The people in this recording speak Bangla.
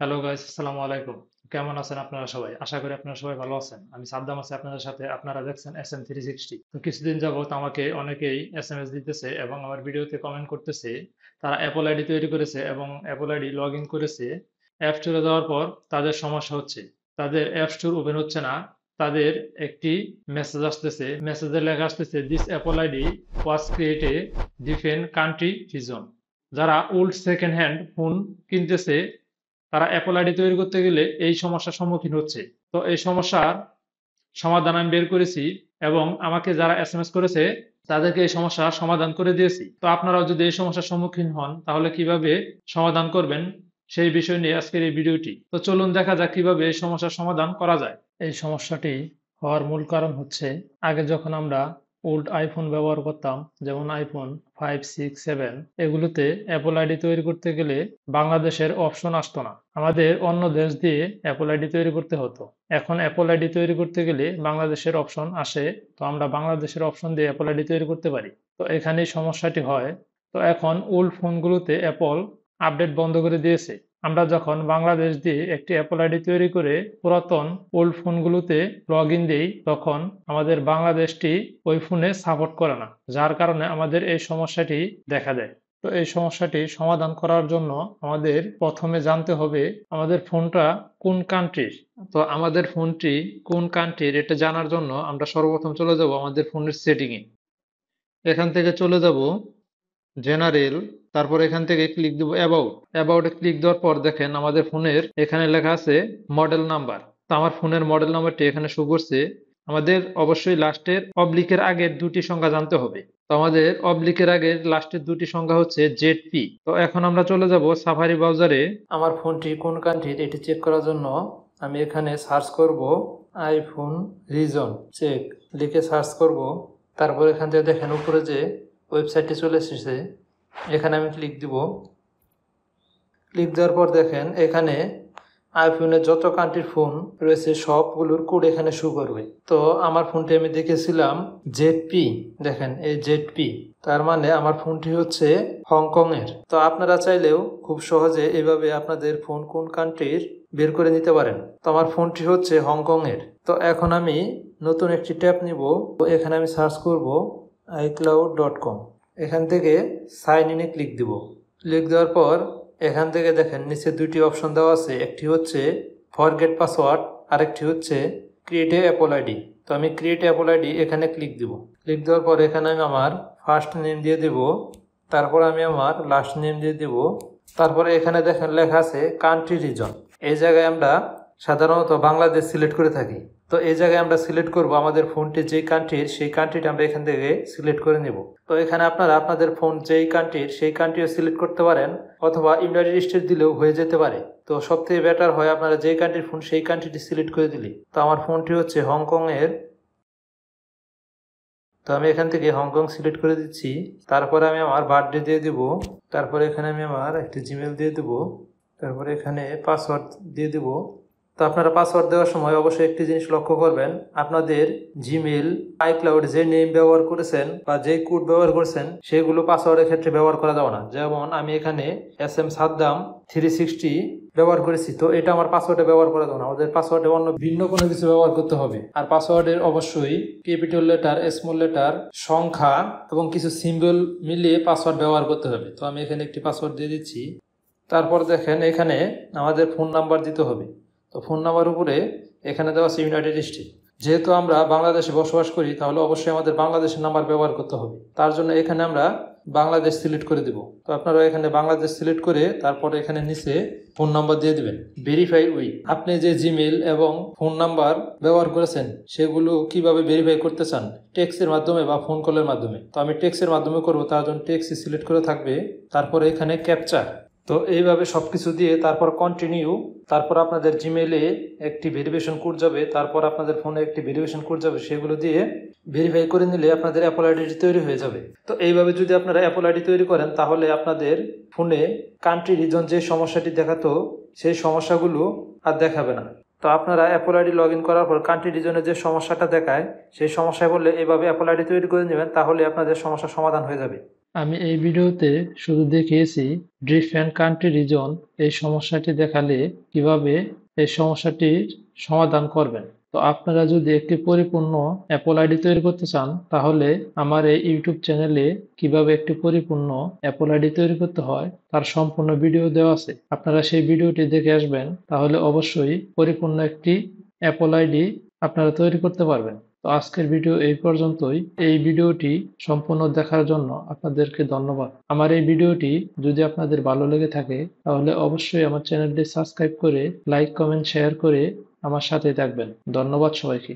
হ্যালো গাইস, আসসালামু আলাইকুম। কেমন আছেন আপনারা সবাই? আশা করি আপনারা সবাই ভালো আছেন। আমি সাদ্দাম আছি আপনাদের সাথে। আপনারা দেখছেন SM360। তো কিছুদিন যাবত আমাকে অনেকেই এসএমএস দিতেছে এবং আমার ভিডিওতে কমেন্ট করতেছে। তারা অ্যাপল আইডি তৈরি করেছে এবং অ্যাপল আইডি লগ ইন করেছে। অ্যাপ স্টোরে যাওয়ার পর তাদের সমস্যা হচ্ছে। তাদের অ্যাপ স্টোর ওপেন হচ্ছে না। তাদের একটি মেসেজ আসতেছে। মেসেজে লেখা আসতেছে, this Apple ID was created ডিফেন্ট country reason. যারা ওল্ড সেকেন্ড হ্যান্ড ফোন কিনতেছে তারা অ্যাপল আইডি তৈরি করতে গেলে এই সমস্যার সম্মুখীন হচ্ছে। তো এই সমস্যার সমাধান আমি বের করেছি এবং আমাকে যারা এসএমএস করেছে তাদেরকে এই সমস্যার সমাধান করে দিয়েছি। তো আপনারাও যদি এই সমস্যার সম্মুখীন হন তাহলে কিভাবে সমাধান করবেন সেই বিষয় নিয়ে আজকের এই ভিডিওটি। তো চলুন দেখা যাক কিভাবে এই সমস্যার সমাধান করা যায়। এই সমস্যাটি হওয়ার মূল কারণ হচ্ছে, আগে যখন আমরা ওল্ড আইফোন ব্যবহার করতাম, যেমন আইফোন 5, 6, 7, এগুলোতে অ্যাপল আইডি তৈরি করতে গেলে বাংলাদেশের অপশন আসতো না। আমাদের অন্য দেশ দিয়ে অ্যাপল আইডি তৈরি করতে হতো। এখন অ্যাপল আইডি তৈরি করতে গেলে বাংলাদেশের অপশন আসে। তো আমরা বাংলাদেশের অপশন দিয়ে অ্যাপল আইডি তৈরি করতে পারি। তো এখানেই সমস্যাটি হয়। তো এখন ওল্ড ফোনগুলোতে অ্যাপল আপডেট বন্ধ করে দিয়েছে। আমরা যখন বাংলাদেশ দিয়ে একটি অ্যাপল আইডি তৈরি করে পুরাতন ওল্ড ফোনগুলোতে লগ ইন দিই, তখন আমাদের বাংলাদেশটি ওই ফোনে সাপোর্ট করে না, যার কারণে আমাদের এই সমস্যাটি দেখা দেয়। তো এই সমস্যাটি সমাধান করার জন্য আমাদের প্রথমে জানতে হবে আমাদের ফোনটা কোন কান্ট্রির। তো আমাদের ফোনটি কোন কান্ট্রির এটা জানার জন্য আমরা সর্বপ্রথম চলে যাব আমাদের ফোনের সেটিংয়ে। এখান থেকে চলে যাব জেনারেল, তারপর এখান থেকে ক্লিক দেবো অ্যাবাউট। অ্যাবাউটে ক্লিক দেওয়ার পর দেখেন আমাদের ফোনের এখানে লেখা আছে মডেল নাম্বার। তো আমার ফোনের মডেল নাম্বারটি এখানে শো করছে। আমাদের অবশ্যই লাস্টের অবলিকের আগের দুটি সংখ্যা জানতে হবে। তো আমাদের অবলিকের আগের লাস্টের দুটি সংখ্যা হচ্ছে জেড পি। তো এখন আমরা চলে যাব সাফারি ব্রাউজারে। আমার ফোনটি কোন কান্ট্রির এটি চেক করার জন্য আমি এখানে সার্চ করব আইফোন রিজন চেক লিখে সার্চ করব। তারপর এখান থেকে দেখেন উপরে যে ওয়েবসাইটটি চলে এসেছে, এখানে আমি ক্লিক দিব। ক্লিক দেওয়ার পর দেখেন এখানে আইফোনের যত কান্ট্রির ফোন রয়েছে সবগুলোর কোড এখানে শো করবে। তো আমার ফোনটি আমি দেখেছিলাম জেড পি, দেখেন এই জেড পি, তার মানে আমার ফোনটি হচ্ছে হংকং এর। তো আপনারা চাইলেও খুব সহজে এভাবে আপনাদের ফোন কোন কান্ট্রির বের করে নিতে পারেন। তো আমার ফোনটি হচ্ছে হংকং এর। তো এখন আমি নতুন একটি ট্যাব নিব। এখানে আমি সার্চ করব iCloud.com। এখান থেকে সাইন ইনে ক্লিক দিব। ক্লিক দেওয়ার পর এখান থেকে দেখেন নিচে দুইটি অপশন দেওয়া আছে, একটি হচ্ছে ফরগেট পাসওয়ার্ড, আরেকটি হচ্ছে ক্রিয়েট এ অ্যাপল আইডি। তো আমি ক্রিয়েট অ্যাপল আইডি এখানে ক্লিক দিব। ক্লিক দেওয়ার পর এখানে আমি আমার ফার্স্ট নেম দিয়ে দেব, তারপর আমি আমার লাস্ট নেম দিয়ে দেব। তারপরে এখানে দেখেন লেখা আছে কান্ট্রি রিজন। এই জায়গায় আমরা সাধারণত বাংলাদেশ সিলেক্ট করে থাকি। তো এই জায়গায় আমরা সিলেক্ট করব আমাদের ফোনটি যেই কান্ট্রির, সেই কান্ট্রিটা আমরা এখান থেকে সিলেক্ট করে নেব। তো এখানে আপনারা আপনাদের ফোন যেই কান্ট্রির সেই কান্ট্রিও সিলেক্ট করতে পারেন, অথবা ইউনাইটেড স্টেট দিলেও হয়ে যেতে পারে। তো সবথেকে বেটার হয় আপনারা যেই কান্ট্রির ফোন সেই কান্ট্রিটি সিলেক্ট করে দিলে। তো আমার ফোনটি হচ্ছে হংকং এর। তো আমি এখান থেকে হংকং সিলেক্ট করে দিচ্ছি। তারপরে আমি আমার বার্থডে দিয়ে দিব। তারপরে এখানে আমি আমার একটি জিমেল দিয়ে দেব। তারপরে এখানে পাসওয়ার্ড দিয়ে দেব। তো আপনারা পাসওয়ার্ড দেওয়ার সময় অবশ্যই একটি জিনিস লক্ষ্য করবেন, আপনাদের জিমেল, আইক্লাউড যে নেম ব্যবহার করেছেন বা যে কোড ব্যবহার করেছেন সেগুলো পাসওয়ার্ডের ক্ষেত্রে ব্যবহার করা যাবে না। যেমন আমি এখানে SM360 ব্যবহার করেছি, তো এটা আমার পাসওয়ার্ডে ব্যবহার করা যাবে না। আমাদের পাসওয়ার্ডে অন্য ভিন্ন কোনো কিছু ব্যবহার করতে হবে। আর পাসওয়ার্ডের অবশ্যই ক্যাপিটাল লেটার, স্মল লেটার, সংখ্যা এবং কিছু সিম্বল মিলিয়ে পাসওয়ার্ড ব্যবহার করতে হবে। তো আমি এখানে একটি পাসওয়ার্ড দিয়ে দিচ্ছি। তারপর দেখেন এখানে আমাদের ফোন নাম্বার দিতে হবে। তো ফোন নাম্বার উপরে এখানে দেওয়া আছে ইউনাইটেড স্টেট। যেহেতু আমরা বাংলাদেশে বসবাস করি তাহলে অবশ্যই আমাদের বাংলাদেশের নাম্বার ব্যবহার করতে হবে। তার জন্য এখানে আমরা বাংলাদেশ সিলেক্ট করে দেব। তো আপনারা এখানে বাংলাদেশ সিলেক্ট করে তারপরে এখানে নিচে ফোন নাম্বার দিয়ে দিবেন। ভেরিফাই উইথ, আপনি যে জিমেল এবং ফোন নাম্বার ব্যবহার করেছেন সেগুলো কিভাবে ভেরিফাই করতে চান, টেক্সটের মাধ্যমে বা ফোন কলের মাধ্যমে। তো আমি টেক্সটের মাধ্যমে করব, তার জন্য টেক্সট সিলেক্ট করে থাকবে। তারপরে এখানে ক্যাপচা। তো এইভাবে সবকিছু দিয়ে তারপর কন্টিনিউ। তারপর আপনাদের জিমেইলে একটি ভেরিফিকেশন কোড যাবে, তারপর আপনাদের ফোনে একটি ভেরিফিকেশন কোড যাবে, সেগুলো দিয়ে ভেরিফাই করে নিলে আপনাদের অ্যাপল আইডি তৈরি হয়ে যাবে। তো এইভাবে যদি আপনারা অ্যাপল আইডি তৈরি করেন তাহলে আপনাদের ফোনে কান্ট্রি রিজন যে সমস্যাটি দেখাতো সেই সমস্যাগুলো আর দেখাবে না। তো আপনারা অ্যাপল আইডি লগ ইন করার পর কান্ট্রি রিজনে যে সমস্যাটা দেখায় সেই সমস্যায় বললে এইভাবে অ্যাপল আইডি তৈরি করে নেবেন, তাহলে আপনাদের সমস্যার সমাধান হয়ে যাবে। আমি এই ভিডিওতে শুধু দেখিয়েছি ডিফারেন্ট কান্ট্রি রিজন এই সমস্যাটি দেখালে কিভাবে এই সমস্যাটির সমাধান করবেন। তো আপনারা যদি একটি পরিপূর্ণ অ্যাপল আইডি তৈরি করতে চান তাহলে আমার এই ইউটিউব চ্যানেলে কিভাবে একটি পরিপূর্ণ অ্যাপল আইডি তৈরি করতে হয় তার সম্পূর্ণ ভিডিও দেওয়া আছে। আপনারা সেই ভিডিওটি দেখে আসবেন, তাহলে অবশ্যই পরিপূর্ণ একটি অ্যাপল আইডি আপনারা তৈরি করতে পারবেন। তো আজকের ভিডিও এই পর্যন্তই। এই ভিডিওটি সম্পূর্ণ দেখার জন্য আপনাদেরকে ধন্যবাদ। আমার এই ভিডিওটি যদি আপনাদের ভালো লেগে থাকে তাহলে অবশ্যই আমার চ্যানেলটি সাবস্ক্রাইব করে লাইক, কমেন্ট, শেয়ার করে আমার সাথে থাকবেন। ধন্যবাদ সবাইকে।